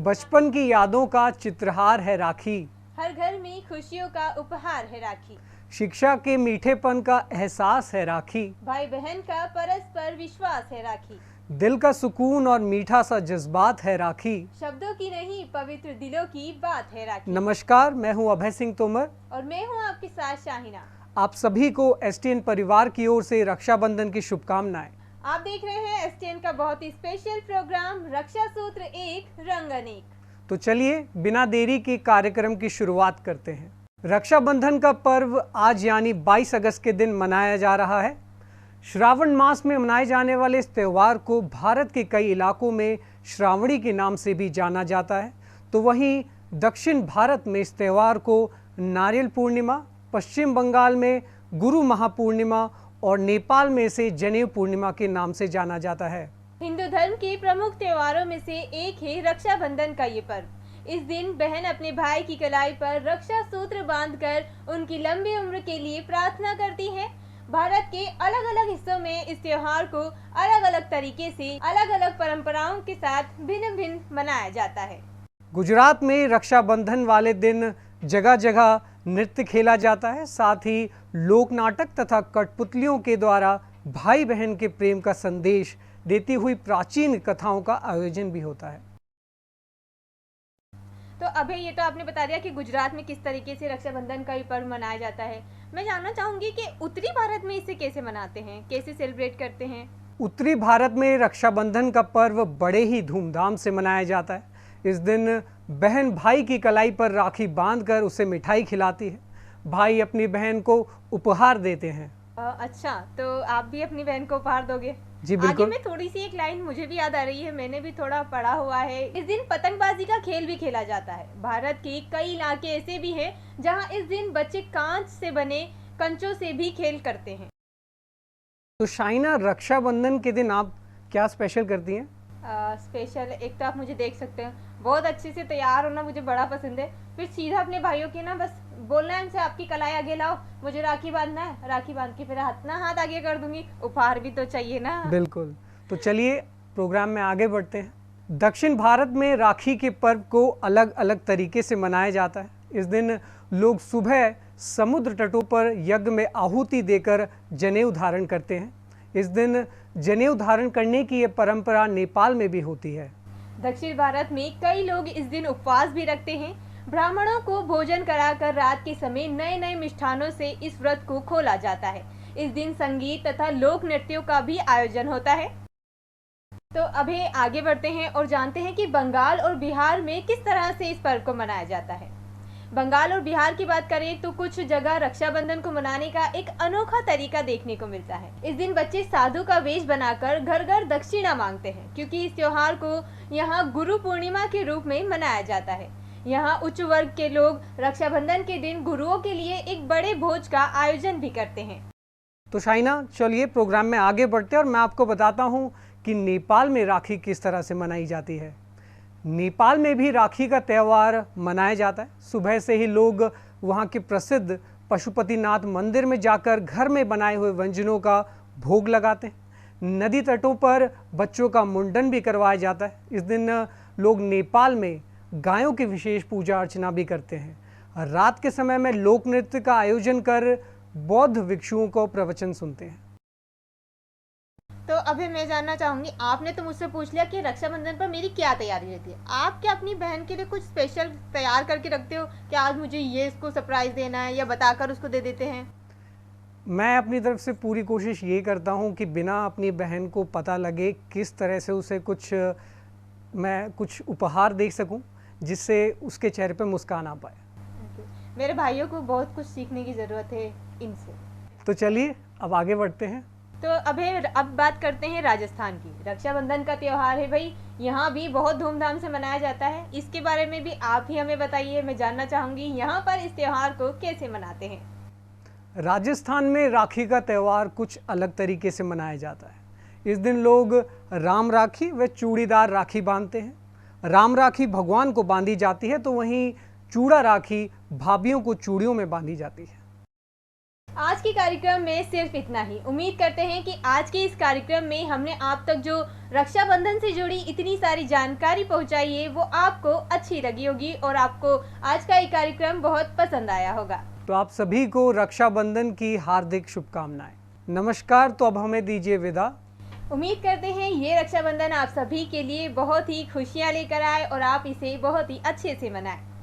बचपन की यादों का चित्रहार है राखी, हर घर में खुशियों का उपहार है राखी। शिक्षा के मीठेपन का एहसास है राखी, भाई बहन का परस्पर विश्वास है राखी। दिल का सुकून और मीठा सा जज्बात है राखी। शब्दों की नहीं पवित्र दिलों की बात है राखी। नमस्कार, मैं हूं अभय सिंह तोमर और मैं हूं आपके साथ शाहिना। आप सभी को एसटीएन परिवार की ओर से रक्षाबंधन की शुभकामनाएं। आप देख रहे हैं एसटीएन का बहुत ही स्पेशल प्रोग्राम रक्षा सूत्र एक रंग अनेक। तो चलिए बिना देरी के कार्यक्रम की शुरुआत करते हैं। रक्षाबंधन का पर्व आज यानी 22 अगस्त के दिन मनाया जा रहा है। श्रावण मास में मनाए जाने वाले इस त्यौहार को भारत के कई इलाकों में श्रावणी के नाम से भी जाना जाता है, तो वहीं दक्षिण भारत में इस त्यौहार को नारियल पूर्णिमा, पश्चिम बंगाल में गुरु महापूर्णिमा और नेपाल में इसे जनेऊ पूर्णिमा के नाम से जाना जाता है। हिंदू धर्म के प्रमुख त्योहारों में से एक है रक्षाबंधन का ये पर्व। इस दिन बहन अपने भाई की कलाई पर रक्षा सूत्र बांधकर उनकी लंबी उम्र के लिए प्रार्थना करती है। भारत के अलग अलग हिस्सों में इस त्योहार को अलग अलग तरीके से अलग अलग परंपराओं के साथ भिन्न भिन्न मनाया जाता है। गुजरात में रक्षाबंधन वाले दिन जगह जगह नृत्य खेला जाता है, साथ ही लोक नाटक तथा कठपुतलियों के द्वारा भाई बहन के प्रेम का संदेश देती हुई प्राचीन कथाओं का आयोजन भी होता है। तो अभी ये तो आपने बता दिया कि गुजरात में किस तरीके से रक्षाबंधन का ये पर्व मनाया जाता है। मैं जानना चाहूंगी कि उत्तरी भारत में इसे कैसे मनाते हैं, कैसे सेलिब्रेट करते हैं। उत्तरी भारत में रक्षाबंधन का पर्व बड़े ही धूमधाम से मनाया जाता है। इस दिन बहन भाई की कलाई पर राखी बांधकर उसे मिठाई खिलाती है। भाई अपनी बहन को उपहार देते हैं। अच्छा, तो आप भी अपनी बहन को उपहार दोगे? जी बिल्कुल। आगे में थोड़ी सी एक लाइन मुझे भी याद आ रही है, मैंने भी थोड़ा पढ़ा हुआ है। इस दिन पतंगबाजी का खेल भी खेला जाता है। भारत के कई इलाके ऐसे भी हैं जहां इस दिन बच्चे कांच से बने कंचों से भी खेल करते हैं। तो शाइना, रक्षाबंधन के दिन आप क्या स्पेशल करती हैं? स्पेशल एक तो आप मुझे देख सकते हैं, बहुत अच्छे से तैयार होना मुझे बड़ा पसंद है। फिर सीधा अपने भाइयों के ना बस बोलना है उनसे, आपकी कलाई आगे लाओ, मुझे राखी बांधना है। राखी बांध के फिर हाथ आगे कर दूंगी। उपहार भी तो चाहिए ना। बिल्कुल। तो चलिए प्रोग्राम में आगे बढ़ते हैं। दक्षिण भारत में राखी के पर्व को अलग अलग तरीके से मनाया जाता है। इस दिन लोग सुबह समुद्र तटों पर यज्ञ में आहुति देकर जनेऊ धारण करते हैं। इस दिन जनेऊ धारण करने की ये परंपरा नेपाल में भी होती है। दक्षिण भारत में कई लोग इस दिन उपवास भी रखते हैं। ब्राह्मणों को भोजन कराकर रात के समय नए नए मिष्ठानों से इस व्रत को खोला जाता है। इस दिन संगीत तथा लोक नृत्यों का भी आयोजन होता है। तो अभी आगे बढ़ते हैं और जानते हैं कि बंगाल और बिहार में किस तरह से इस पर्व को मनाया जाता है। बंगाल और बिहार की बात करें तो कुछ जगह रक्षाबंधन को मनाने का एक अनोखा तरीका देखने को मिलता है। इस दिन बच्चे साधु का वेश बनाकर घर घर दक्षिणा मांगते हैं, क्योंकि इस त्योहार को यहाँ गुरु पूर्णिमा के रूप में मनाया जाता है। यहाँ उच्च वर्ग के लोग रक्षाबंधन के दिन गुरुओं के लिए एक बड़े भोज का आयोजन भी करते हैं। तो शाइना, चलिए प्रोग्राम में आगे बढ़ते हैं और मैं आपको बताता हूँ कि नेपाल में राखी किस तरह से मनाई जाती है। नेपाल में भी राखी का त्यौहार मनाया जाता है। सुबह से ही लोग वहाँ के प्रसिद्ध पशुपतिनाथ मंदिर में जाकर घर में बनाए हुए व्यंजनों का भोग लगाते हैं। नदी तटों पर बच्चों का मुंडन भी करवाया जाता है। इस दिन लोग नेपाल में गायों की विशेष पूजा अर्चना भी करते हैं। रात के समय में लोक नृत्य का आयोजन कर बौद्ध भिक्षुओं को प्रवचन सुनते हैं। तो अभी मैं जानना चाहूंगी, आपने तो मुझसे पूछ लिया कि रक्षाबंधन पर मेरी क्या तैयारी रहती है। आप क्या अपनी बहन के लिए कुछ स्पेशल तैयार करके रखते हो कि आज मुझे ये इसको सरप्राइज देना है, या बताकर उसको दे देते हैं? मैं अपनी तरफ से पूरी कोशिश ये करता हूँ कि बिना अपनी बहन को पता लगे किस तरह से उसे मैं कुछ उपहार दे सकूँ जिससे उसके चेहरे पर मुस्कान आ पाए। मेरे भाइयों को बहुत कुछ सीखने की ज़रूरत है इनसे। तो चलिए अब आगे बढ़ते हैं। तो अब बात करते हैं राजस्थान की। रक्षाबंधन का त्यौहार है भाई, यहाँ भी बहुत धूमधाम से मनाया जाता है। इसके बारे में भी आप ही हमें बताइए, मैं जानना चाहूँगी यहाँ पर इस त्यौहार को कैसे मनाते हैं। राजस्थान में राखी का त्यौहार कुछ अलग तरीके से मनाया जाता है। इस दिन लोग राम राखी व चूड़ीदार राखी बांधते हैं। राम राखी भगवान को बांधी जाती है, तो वहीं चूड़ा राखी भाभियों को चूड़ियों में बांधी जाती है। आज के कार्यक्रम में सिर्फ इतना ही। उम्मीद करते हैं कि आज के इस कार्यक्रम में हमने आप तक जो रक्षाबंधन से जुड़ी इतनी सारी जानकारी पहुंचाई है वो आपको अच्छी लगी होगी और आपको आज का ये कार्यक्रम बहुत पसंद आया होगा। तो आप सभी को रक्षाबंधन की हार्दिक शुभकामनाएं। नमस्कार। तो अब हमें दीजिए विदा। उम्मीद करते हैं ये रक्षाबंधन आप सभी के लिए बहुत ही खुशियाँ लेकर आए और आप इसे बहुत ही अच्छे से मनाएं।